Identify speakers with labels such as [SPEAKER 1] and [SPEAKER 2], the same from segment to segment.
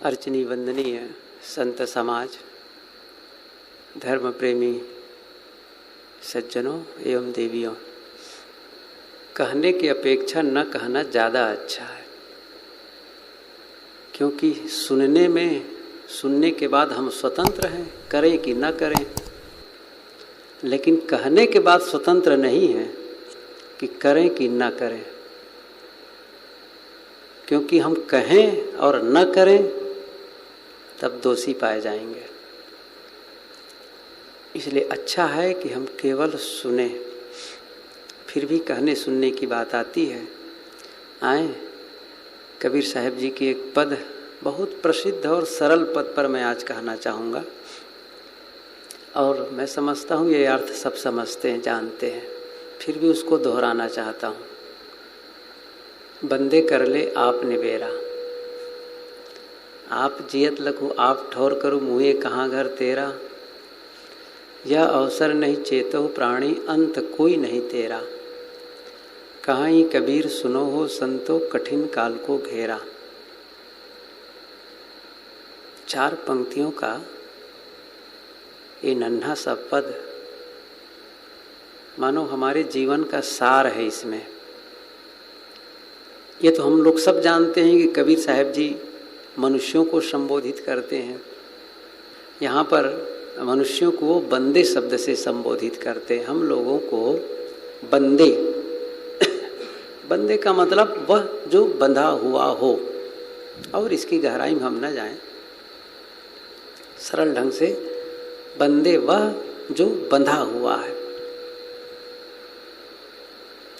[SPEAKER 1] अर्चनी वंदनीय संत समाज, धर्म प्रेमी सज्जनों एवं देवियों, कहने की अपेक्षा न कहना ज़्यादा अच्छा है, क्योंकि सुनने के बाद हम स्वतंत्र हैं, करें कि न करें। लेकिन कहने के बाद स्वतंत्र नहीं है कि करें कि न करें, क्योंकि हम कहें और न करें तब दोषी पाए जाएंगे। इसलिए अच्छा है कि हम केवल सुने। फिर भी कहने सुनने की बात आती है। आए कबीर साहब जी की एक पद, बहुत प्रसिद्ध और सरल पद पर मैं आज कहना चाहूँगा, और मैं समझता हूँ ये अर्थ सब समझते हैं, जानते हैं, फिर भी उसको दोहराना चाहता हूँ। बंदे कर ले आप निबेरा, आप जियत लखू आप ठौर करूँ मुँहे कहाँ घर तेरा, यह अवसर नहीं चेतो प्राणी अंत कोई नहीं तेरा, कहाँ ही कबीर सुनो हो संतो कठिन काल को घेरा। 4 पंक्तियों का ये नन्हा सा पद मानो हमारे जीवन का सार है। इसमें ये तो हम लोग सब जानते हैं कि कबीर साहब जी मनुष्यों को संबोधित करते हैं। यहाँ पर मनुष्यों को वो बंदे शब्द से संबोधित करते हैं, हम लोगों को बंदे। बंदे का मतलब वह जो बंधा हुआ हो, और इसकी गहराई में हम न जाएं। सरल ढंग से बंदे वह जो बंधा हुआ है।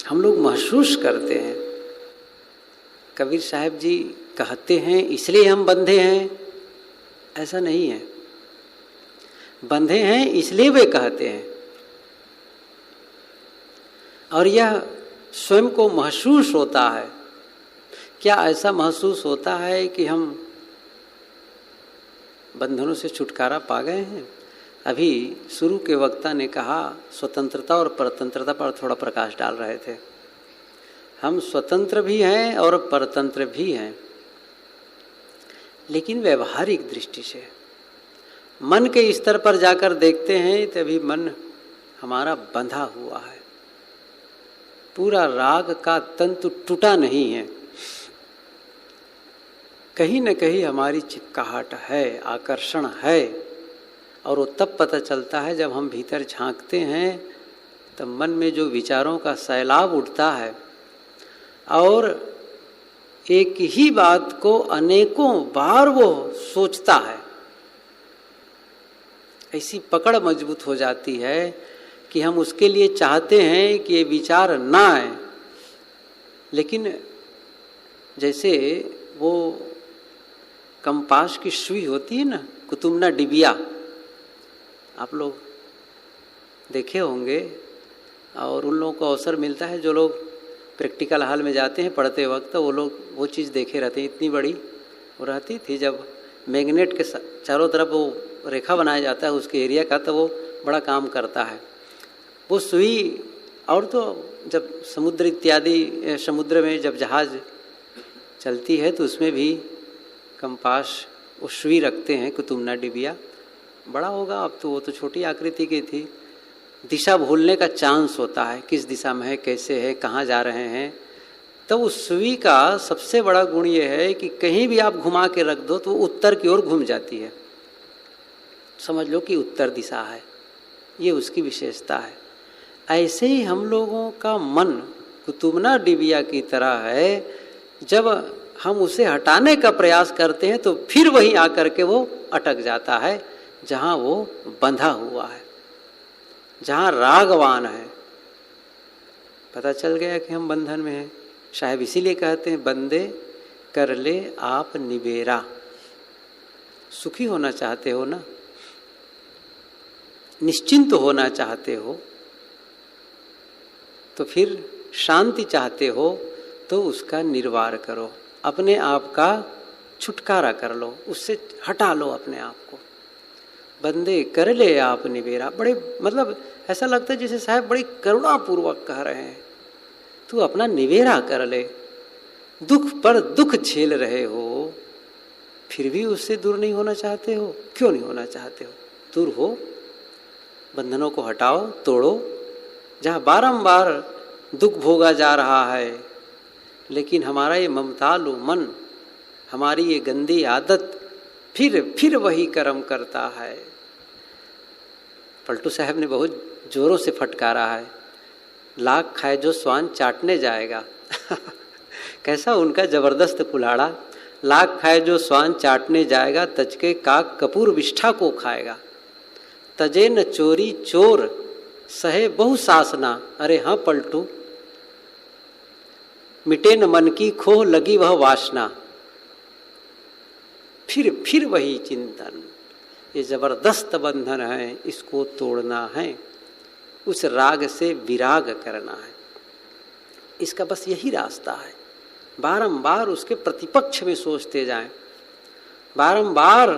[SPEAKER 1] हम लोग महसूस करते हैं, कबीर साहब जी कहते हैं इसलिए हम बंधे हैं, ऐसा नहीं है। बंधे हैं इसलिए वे कहते हैं, और यह स्वयं को महसूस होता है। क्या ऐसा महसूस होता है कि हम बंधनों से छुटकारा पा गए हैं? अभी शुरू के वक्ता ने कहा स्वतंत्रता और परतंत्रता पर थोड़ा प्रकाश डाल रहे थे। हम स्वतंत्र भी हैं और परतंत्र भी हैं, लेकिन व्यवहारिक दृष्टि से मन के स्तर पर जाकर देखते हैं तभी मन हमारा बंधा हुआ है, पूरा राग का तंतु टूटा नहीं है। कहीं न कहीं हमारी चिपकाहट है, आकर्षण है, और वो तब पता चलता है जब हम भीतर झांकते हैं, तब मन में जो विचारों का सैलाब उठता है और एक ही बात को अनेकों बार वो सोचता है। ऐसी पकड़ मजबूत हो जाती है कि हम उसके लिए चाहते हैं कि ये विचार ना आए, लेकिन जैसे वो कंपास की सुई होती है ना, कुतुबना डिबिया, आप लोग देखे होंगे, और उन लोगों को अवसर मिलता है जो लोग प्रैक्टिकल हाल में जाते हैं पढ़ते वक्त, वो लोग वो चीज़ देखे रहते हैं। इतनी बड़ी वो रहती थी, जब मैग्नेट के चारों तरफ वो रेखा बनाया जाता है उसके एरिया का, तो वो बड़ा काम करता है वो सुई। और तो जब समुद्र इत्यादि, समुद्र में जब जहाज चलती है तो उसमें भी कंपास वो सुई रखते हैं, कुतुबना डिबिया। बड़ा होगा अब तो, वो तो छोटी आकृति की थी। दिशा भूलने का चांस होता है, किस दिशा में है, कैसे है, कहाँ जा रहे हैं। तो उस सुई का सबसे बड़ा गुण ये है कि कहीं भी आप घुमा के रख दो तो उत्तर की ओर घूम जाती है, समझ लो कि उत्तर दिशा है, ये उसकी विशेषता है। ऐसे ही हम लोगों का मन कुतुबना डिबिया की तरह है, जब हम उसे हटाने का प्रयास करते हैं तो फिर वहीं आकर के वो अटक जाता है जहाँ वो बंधा हुआ है, जहाँ रागवान है। पता चल गया कि हम बंधन में हैं। साहब इसीलिए कहते हैं बंदे कर ले आप निबेरा। सुखी होना चाहते हो ना, निश्चिंत होना चाहते हो, तो फिर शांति चाहते हो तो उसका निर्वार करो, अपने आप का छुटकारा कर लो, उससे हटा लो अपने आप को। बंदे कर ले आप निबेरा, बड़े मतलब ऐसा लगता है जैसे साहब बड़ी करुणापूर्वक कह रहे हैं, तू अपना निबेरा कर ले। दुख पर दुख झेल रहे हो, फिर भी उससे दूर नहीं होना चाहते हो। क्यों नहीं होना चाहते हो? दूर हो, बंधनों को हटाओ, तोड़ो। जहाँ बारंबार दुख भोगा जा रहा है, लेकिन हमारा ये ममतालु मन, हमारी ये गंदी आदत फिर वही कर्म करता है। पलटू साहब ने बहुत जोरों से फटकारा है, लाख खाए जो स्वान चाटने जाएगा। कैसा उनका जबरदस्त कुल्हाड़ा, लाख खाए जो स्वान चाटने जाएगा, तजके काक कपूर विष्ठा को खाएगा। तजे न चोरी चोर सहे बहु सासना। अरे हाँ पलटू, मिटे न मन की खोह लगी वह वासना। फिर वही चिंतन, ये जबरदस्त बंधन है, इसको तोड़ना है, उस राग से विराग करना है। इसका बस यही रास्ता है। बारंबार उसके प्रतिपक्ष में सोचते जाएं, बारंबार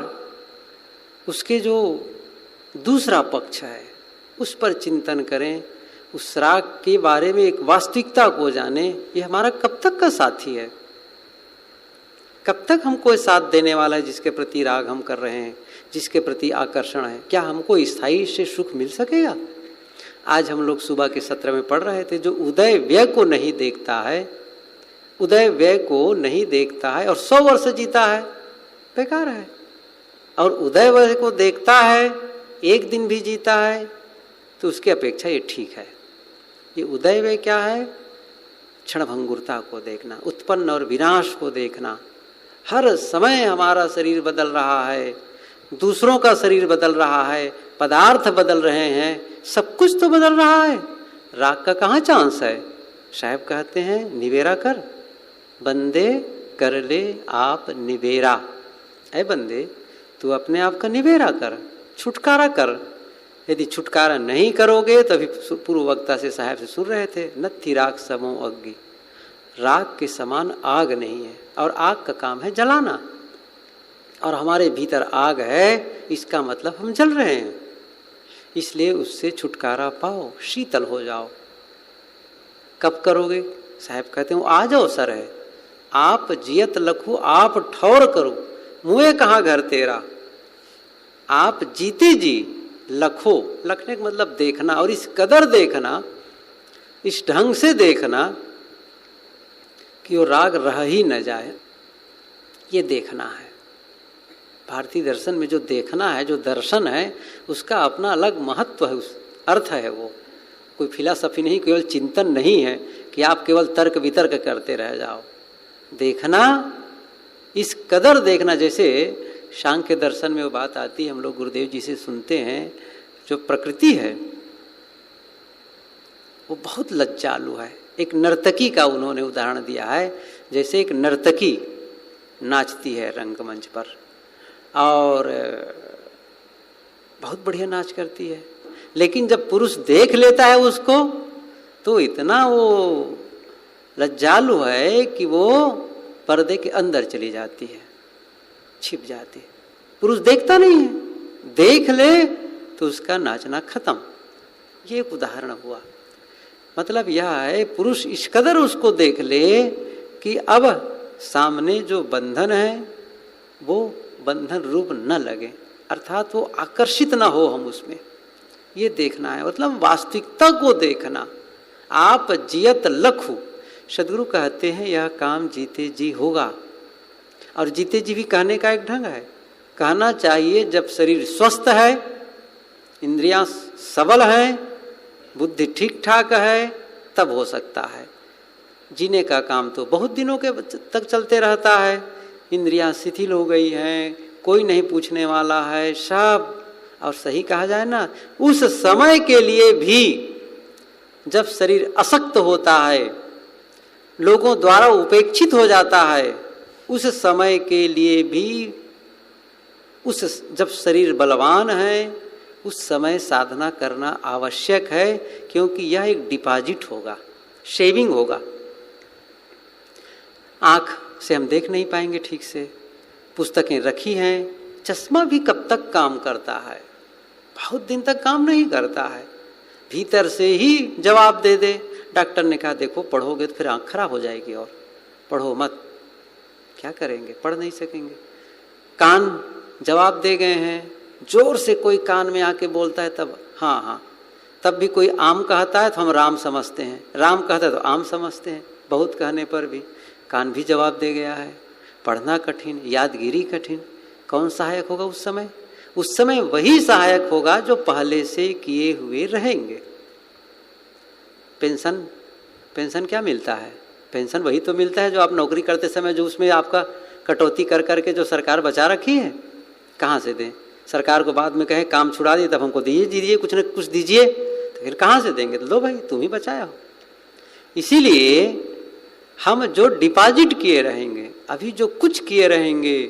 [SPEAKER 1] उसके जो दूसरा पक्ष है उस पर चिंतन करें, उस राग के बारे में एक वास्तविकता को जाने। ये हमारा कब तक का साथी है? कब तक हमको साथ देने वाला है? जिसके प्रति राग हम कर रहे हैं, जिसके प्रति आकर्षण है, क्या हमको स्थायी से सुख मिल सकेगा? आज हम लोग सुबह के सत्र में पढ़ रहे थे, जो उदय व्यय को नहीं देखता है, उदय व्यय को नहीं देखता है और 100 वर्ष जीता है, बेकार है। और उदय व्यय को देखता है, एक दिन भी जीता है, तो उसकी अपेक्षा ये ठीक है। ये उदय व्यय क्या है? क्षणभंगुरता को देखना, उत्पन्न और विनाश को देखना। हर समय हमारा शरीर बदल रहा है, दूसरों का शरीर बदल रहा है, पदार्थ बदल रहे हैं, सब कुछ तो बदल रहा है। राग का कहाँ चांस है? साहब कहते हैं निवेरा कर, बंदे कर ले आप निवेरा। ऐ बंदे, तू अपने आप का निवेरा कर, छुटकारा कर। यदि छुटकारा नहीं करोगे, तभी पूर्व वक्ता से साहब से सुन रहे थे, नत्थी राग समो अग्नि, राग के समान आग नहीं है, और आग का काम है जलाना, और हमारे भीतर आग है, इसका मतलब हम जल रहे हैं। इसलिए उससे छुटकारा पाओ, शीतल हो जाओ। कब करोगे? साहब कहते हैं आज अवसर है। आप जियत लखू आप ठौर करो, मुए कहाँ घर तेरा। आप जीते जी लखो, लखने का मतलब देखना, और इस कदर देखना, इस ढंग से देखना कि वो राग रह ही न जाए, ये देखना है। भारतीय दर्शन में जो देखना है, जो दर्शन है, उसका अपना अलग महत्व है, उस अर्थ है। वो कोई फिलॉसफी नहीं, केवल चिंतन नहीं है कि आप केवल तर्क वितर्क करते रह जाओ। देखना, इस कदर देखना। जैसे सांख्य दर्शन में वो बात आती है, हम लोग गुरुदेव जी से सुनते हैं, जो प्रकृति है वो बहुत लज्जालु है। एक नर्तकी का उन्होंने उदाहरण दिया है। जैसे एक नर्तकी नाचती है रंगमंच पर, और बहुत बढ़िया नाच करती है, लेकिन जब पुरुष देख लेता है उसको, तो इतना वो लज्जालु है कि वो पर्दे के अंदर चली जाती है, छिप जाती है। पुरुष देखता नहीं है, देख ले तो उसका नाचना खत्म। ये एक उदाहरण हुआ। मतलब यह है, पुरुष इस कदर उसको देख ले कि अब सामने जो बंधन है वो बंधन रूप न लगे, अर्थात वो आकर्षित ना हो हम उसमें। ये देखना है, मतलब वास्तविकता को देखना। आप जियत लखु, सदगुरु कहते हैं यह काम जीते जी होगा। और जीते जी भी कहने का एक ढंग है। कहना चाहिए जब शरीर स्वस्थ है, इंद्रियां सबल हैं, बुद्धि ठीक ठाक है, तब हो सकता है। जीने का काम तो बहुत दिनों के तक चलते रहता है, इंद्रियां शिथिल हो गई हैं, कोई नहीं पूछने वाला है सब। और सही कहा जाए ना, उस समय के लिए भी जब शरीर अशक्त होता है, लोगों द्वारा उपेक्षित हो जाता है, उस समय के लिए भी, उस जब शरीर बलवान है, उस समय साधना करना आवश्यक है, क्योंकि यह एक डिपॉजिट होगा, शेविंग होगा। आँख से हम देख नहीं पाएंगे ठीक से, पुस्तकें रखी हैं, चश्मा भी कब तक काम करता है? बहुत दिन तक काम नहीं करता है। भीतर से ही जवाब दे दे। डॉक्टर ने कहा देखो पढ़ोगे तो फिर आँख खराब हो जाएगी, और पढ़ो मत। क्या करेंगे? पढ़ नहीं सकेंगे। कान जवाब दे गए हैं, जोर से कोई कान में आके बोलता है तब हाँ हाँ, तब भी कोई आम कहता है तो हम राम समझते हैं, राम कहता है तो आम समझते हैं। बहुत कहने पर भी कान भी जवाब दे गया है। पढ़ना कठिन, यादगिरी कठिन, कौन सहायक होगा उस समय? उस समय वही सहायक होगा जो पहले से किए हुए रहेंगे। पेंशन, पेंशन क्या मिलता है? पेंशन वही तो मिलता है जो आप नौकरी करते समय जो उसमें आपका कटौती कर करके जो सरकार बचा रखी है। कहाँ से दें? सरकार को बाद में कहे काम छुड़ा दिए तब हमको दीजिए कुछ न कुछ दीजिए, तो फिर कहाँ से देंगे? तो लो भाई तुम ही बचाया हो। इसीलिए हम जो डिपॉजिट किए रहेंगे, अभी जो कुछ किए रहेंगे,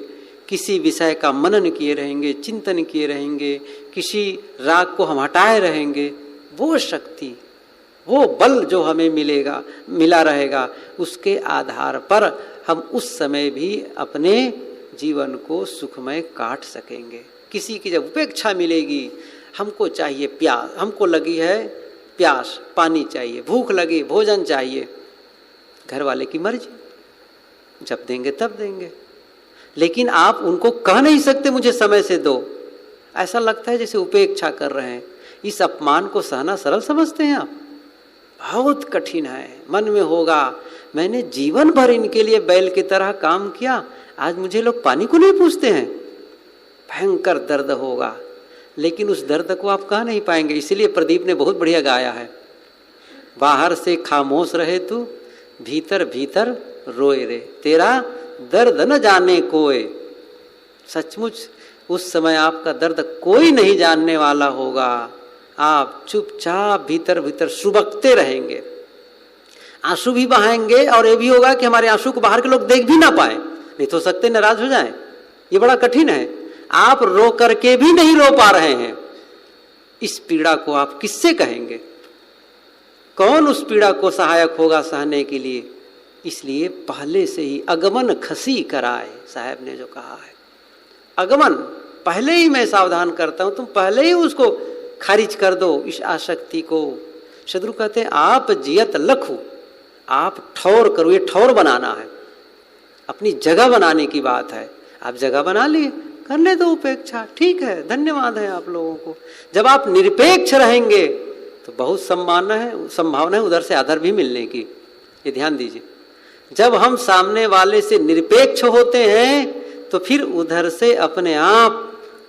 [SPEAKER 1] किसी विषय का मनन किए रहेंगे, चिंतन किए रहेंगे, किसी राग को हम हटाए रहेंगे, वो शक्ति, वो बल जो हमें मिला रहेगा, उसके आधार पर हम उस समय भी अपने जीवन को सुखमय काट सकेंगे। किसी की जब उपेक्षा मिलेगी, हमको चाहिए प्यास, हमको लगी है प्यास, पानी चाहिए, भूख लगी, भोजन चाहिए, घर वाले की मर्जी, जब देंगे तब देंगे। लेकिन आप उनको कह नहीं सकते मुझे समय से दो। ऐसा लगता है जैसे उपेक्षा कर रहे हैं। इस अपमान को सहना सरल समझते हैं आप? बहुत कठिन है। मन में होगा मैंने जीवन भर इनके लिए बैल की तरह काम किया, आज मुझे लोग पानी को नहीं पूछते हैं। भयंकर दर्द होगा, लेकिन उस दर्द को आप कह नहीं पाएंगे। इसीलिए प्रदीप ने बहुत बढ़िया गाया है, बाहर से खामोश रहे तू, भीतर भीतर रोए रे, तेरा दर्द न जाने कोई। सचमुच उस समय आपका दर्द कोई नहीं जानने वाला होगा। आप चुपचाप भीतर भीतर सुबकते रहेंगे, आंसू भी बहाएंगे, और ये भी होगा कि हमारे आंसू को बाहर के लोग देख भी ना पाए, नहीं तो सकते नाराज हो जाएं। ये बड़ा कठिन है। आप रो करके भी नहीं रो पा रहे हैं, इस पीड़ा को आप किससे कहेंगे? कौन उस पीड़ा को सहायक होगा सहने के लिए? इसलिए पहले से ही अगमन खसी कराए, साहब ने जो कहा है, अगमन पहले ही मैं सावधान करता हूं, तुम पहले ही उसको खारिज कर दो, इस आसक्ति को। शत्रु कहते हैं आप जियत लखु, आप ठौर करो, ये ठौर बनाना है, अपनी जगह बनाने की बात है। आप जगह बना लिए, करने दो उपेक्षा, ठीक है, धन्यवाद है आप लोगों को। जब आप निरपेक्ष रहेंगे तो बहुत संभावना है उधर से आदर भी मिलने की। ये ध्यान दीजिए, जब हम सामने वाले से निरपेक्ष होते हैं तो फिर उधर से अपने आप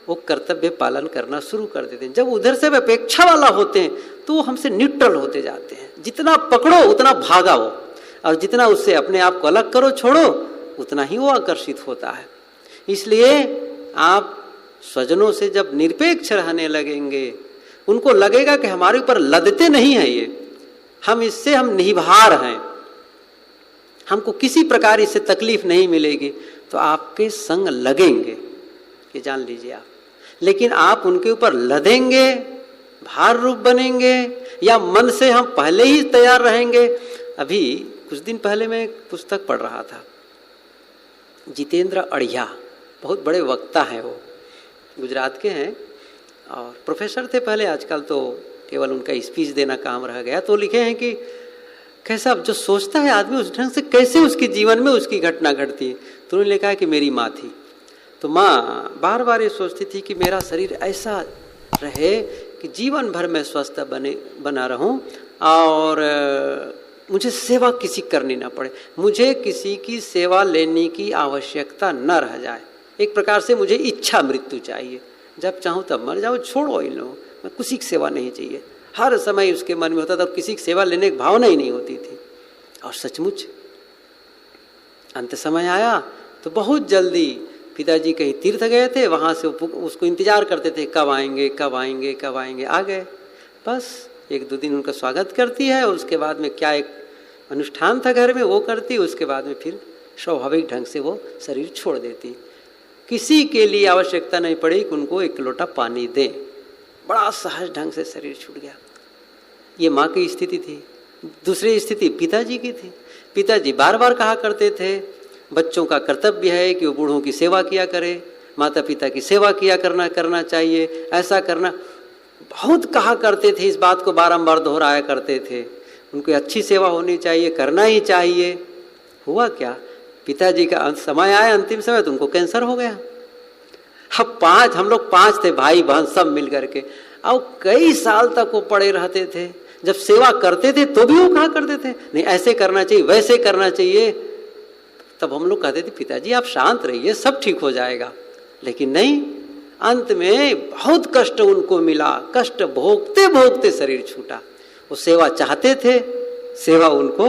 [SPEAKER 1] वो कर्तव्य पालन करना शुरू कर देते हैं। जब उधर से अपेक्षा वाला होते हैं तो वो हमसे न्यूट्रल होते जाते हैं। जितना पकड़ो उतना भागा वो, और जितना उससे अपने आप को अलग करो, छोड़ो, उतना ही वो आकर्षित होता है। इसलिए आप स्वजनों से जब निरपेक्ष रहने लगेंगे, उनको लगेगा कि हमारे ऊपर लदते नहीं है ये, हम निभार हैं, हमको किसी प्रकार इससे तकलीफ नहीं मिलेगी, तो आपके संग लगेंगे, ये जान लीजिए आप। लेकिन आप उनके ऊपर लदेंगे, भार रूप बनेंगे, या मन से हम पहले ही तैयार रहेंगे। अभी कुछ दिन पहले मैं एक पुस्तक पढ़ रहा था, जितेंद्र अड़िया, बहुत बड़े वक्ता हैं, वो गुजरात के हैं और प्रोफेसर थे पहले, आजकल तो केवल उनका स्पीच देना काम रह गया। तो लिखे हैं कि कैसा जो सोचता है आदमी उस ढंग से कैसे उसके जीवन में उसकी घटना घटती है। तो उन्होंने लिखा है कि मेरी माँ थी, तो माँ बार बार ये सोचती थी कि मेरा शरीर ऐसा रहे कि जीवन भर मैं स्वस्थ बना रहूं, और मुझे सेवा किसी करनी ना पड़े, मुझे किसी की सेवा लेने की आवश्यकता न रह जाए। एक प्रकार से मुझे इच्छा मृत्यु चाहिए, जब चाहूँ तब मर जाओ, छोड़ो इन लोगों, मैं किसी की सेवा नहीं चाहिए। हर समय उसके मन में होता था, किसी की सेवा लेने की भावना ही नहीं होती थी। और सचमुच अंत समय आया तो बहुत जल्दी पिताजी कहीं तीर्थ गए थे, वहाँ से उसको इंतजार करते थे, कब आएंगे कब आएंगे कब आएंगे। आ गए, बस एक दो दिन उनका स्वागत करती है, और उसके बाद में क्या एक अनुष्ठान था घर में वो करती, उसके बाद में फिर स्वाभाविक ढंग से वो शरीर छोड़ देती। किसी के लिए आवश्यकता नहीं पड़ी कि उनको एक लोटा पानी दें, बड़ा सहज ढंग से शरीर छूट गया। ये माँ की स्थिति थी। दूसरी स्थिति पिताजी की थी। पिताजी बार बार कहा करते थे बच्चों का कर्तव्य है कि वो बूढ़ों की सेवा किया करे, माता पिता की सेवा किया करना चाहिए, ऐसा करना, बहुत कहा करते थे, इस बात को बारंबार दोहराया करते थे। उनकी अच्छी सेवा होनी चाहिए, करना ही चाहिए। हुआ क्या, पिताजी का समय आया, अंतिम समय, तो उनको कैंसर हो गया। अब 5 हम लोग 5 थे भाई बहन सब मिल करके, अब कई साल तक वो पड़े रहते थे। जब सेवा करते थे तो भी वो कहा करते थे नहीं ऐसे करना चाहिए वैसे करना चाहिए। तब हम लोग कहते थे पिताजी आप शांत रहिए सब ठीक हो जाएगा, लेकिन नहीं, अंत में बहुत कष्ट उनको मिला, कष्ट भोगते भोगते शरीर छूटा। वो सेवा चाहते थे, सेवा उनको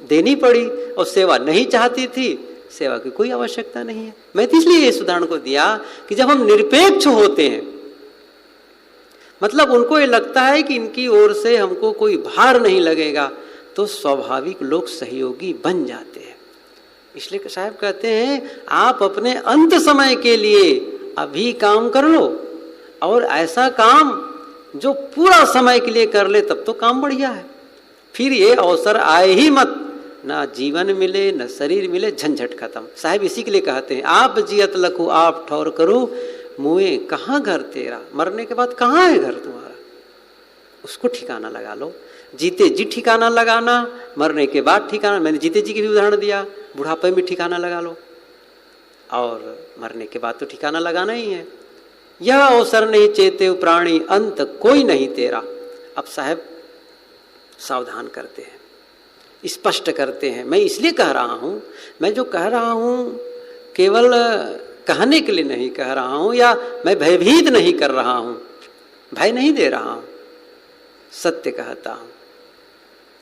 [SPEAKER 1] देनी पड़ी, और सेवा नहीं चाहती थी, सेवा की कोई आवश्यकता नहीं है। मैं तो इसलिए इस उदाहरण को दिया कि जब हम निरपेक्ष होते हैं, मतलब उनको ये लगता है कि इनकी ओर से हमको कोई भार नहीं लगेगा, तो स्वाभाविक लोग सहयोगी बन जाते हैं। इसलिए साहब कहते हैं आप अपने अंत समय के लिए अभी काम कर लो, और ऐसा काम जो पूरा समय के लिए कर ले तब तो काम बढ़िया है। फिर ये अवसर आए ही मत, ना जीवन मिले न शरीर मिले, झंझट खत्म। साहब इसी के लिए कहते हैं आप जियत लखु आप ठौर करो, मुए कहाँ घर तेरा। मरने के बाद कहाँ है घर तुम्हारा, उसको ठिकाना लगा लो। जीते जी ठिकाना लगाना, मरने के बाद ठिकाना। मैंने जीते जी की भी उदाहरण दिया, बुढ़ापे में ठिकाना लगा लो, और मरने के बाद तो ठिकाना लगाना ही है। यह अवसर नहीं चेते प्राणी, अंत कोई नहीं तेरा। अब साहब सावधान करते हैं, स्पष्ट करते हैं। मैं इसलिए कह रहा हूं, मैं जो कह रहा हूं केवल कहने के लिए नहीं कह रहा हूं, या मैं भयभीत नहीं कर रहा हूं, भय नहीं दे रहा हूं, सत्य कहता हूं।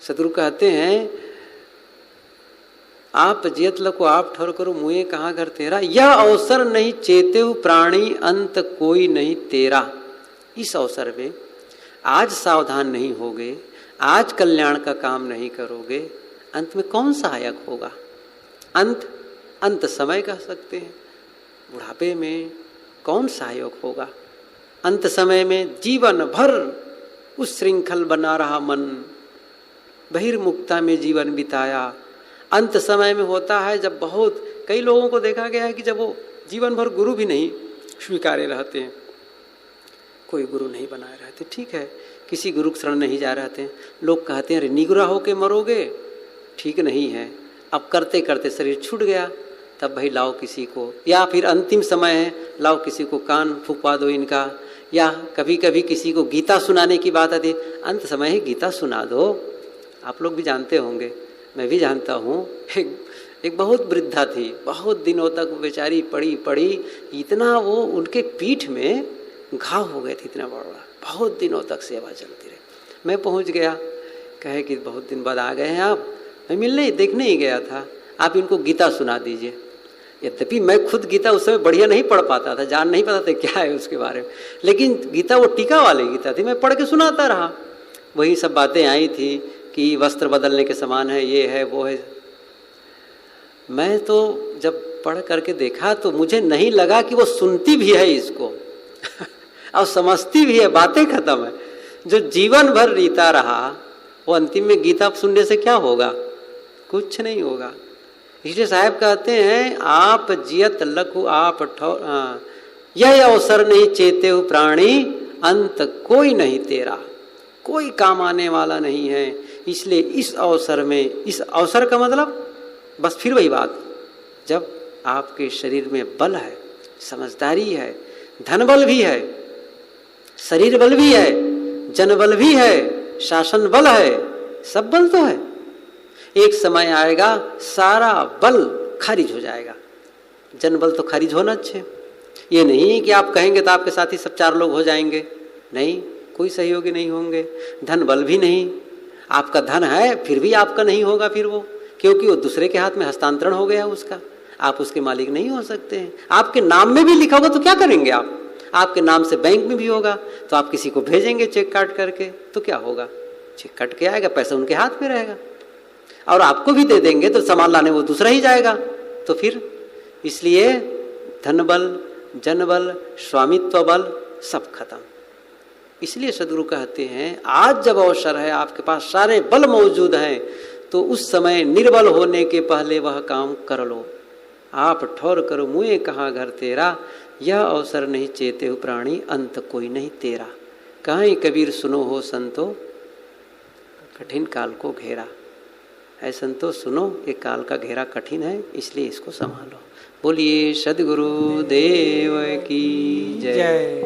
[SPEAKER 1] सदगुरु कहते हैं आप जियत लको आप ठौर करो, मुए कहाँ घर तेरा। यह अवसर नहीं चेते प्राणी, अंत कोई नहीं तेरा। इस अवसर में आज सावधान नहीं होगे, आज कल्याण का काम नहीं करोगे, अंत में कौन सहायक होगा। अंत समय कह सकते हैं, बुढ़ापे में कौन सहायक होगा। अंत समय में जीवन भर उस श्रृंखल बना रहा मन, बहिर्मुखता में जीवन बिताया। अंत समय में होता है जब बहुत कई लोगों को देखा गया है कि जब वो जीवन भर गुरु भी नहीं स्वीकारे रहते हैं, कोई गुरु नहीं बनाए रहते, ठीक है, किसी गुरु के शरण नहीं जा रहते हैं, लोग कहते हैं अरे निगुरा होके मरोगे, ठीक नहीं है। अब करते करते शरीर छूट गया, तब भाई लाओ किसी को, या फिर अंतिम समय है लाओ किसी को कान फूंकवा दो इनका, या कभी कभी किसी को गीता सुनाने की बात आती, अंत समय है गीता सुना दो। आप लोग भी जानते होंगे, मैं भी जानता हूँ, एक बहुत वृद्धा थी, बहुत दिनों तक बेचारी पड़ी, इतना वो उनके पीठ में घाव हो गए थे, इतना बड़ा, बहुत दिनों तक सेवा चलती रही। मैं पहुँच गया, कहे कि बहुत दिन बाद आ गए हैं आप, मैं मिलने देखने ही गया था, आप इनको गीता सुना दीजिए। यद्यपि मैं खुद गीता उस समय बढ़िया नहीं पढ़ पाता था, जान नहीं पता था क्या है उसके बारे में, लेकिन गीता वो टीका वाली गीता थी, मैं पढ़ के सुनाता रहा। वही सब बातें आई थी कि वस्त्र बदलने के समान है, ये है वो है। मैं तो जब पढ़ करके देखा तो मुझे नहीं लगा कि वो सुनती भी है इसको और समझती भी है, बातें खत्म है। जो जीवन भर रीता रहा वो अंतिम में गीता सुनने से क्या होगा, कुछ नहीं होगा। इसलिए साहब कहते हैं आप जियत लखु आप ठौर, यह अवसर नहीं चेते हो प्राणी, अंत कोई नहीं तेरा, कोई काम आने वाला नहीं है। इसलिए इस अवसर में, इस अवसर का मतलब बस फिर वही बात, जब आपके शरीर में बल है, समझदारी है, धन बल भी है, शरीर बल भी है, जन बल भी है, शासन बल है, सब बल तो है। एक समय आएगा सारा बल खारिज हो जाएगा। जन बल तो खारिज होना चाहिए, ये नहीं कि आप कहेंगे तो आपके साथी सब 4 लोग हो जाएंगे, नहीं, कोई सहयोगी नहीं होंगे। धन बल भी नहीं, आपका धन है फिर भी आपका नहीं होगा फिर वो, क्योंकि वो दूसरे के हाथ में हस्तांतरण हो गया उसका, आप उसके मालिक नहीं हो सकते हैं। आपके नाम में भी लिखा होगा तो क्या करेंगे आप, आपके नाम से बैंक में भी होगा तो आप किसी को भेजेंगे चेक काट करके, तो क्या होगा, चेक कट के आएगा, पैसा उनके हाथ में रहेगा, और आपको भी दे देंगे तो सामान लाने वो दूसरा ही जाएगा। तो फिर इसलिए धन बल, जन बल, स्वामित्व बल सब खत्म। इसलिए सदगुरु कहते हैं आज जब अवसर है, आपके पास सारे बल मौजूद हैं, तो उस समय निर्बल होने के पहले वह काम कर लो। आप ठौर करो मुए कहाँ घर तेरा, यह अवसर नहीं चेते हो प्राणी, अंत कोई नहीं तेरा। कहीं कबीर सुनो हो संतो, कठिन काल को घेरा। है संतो सुनो, ये काल का घेरा कठिन है, इसलिए इसको संभालो। बोलिए सद्गुरु देव की जय।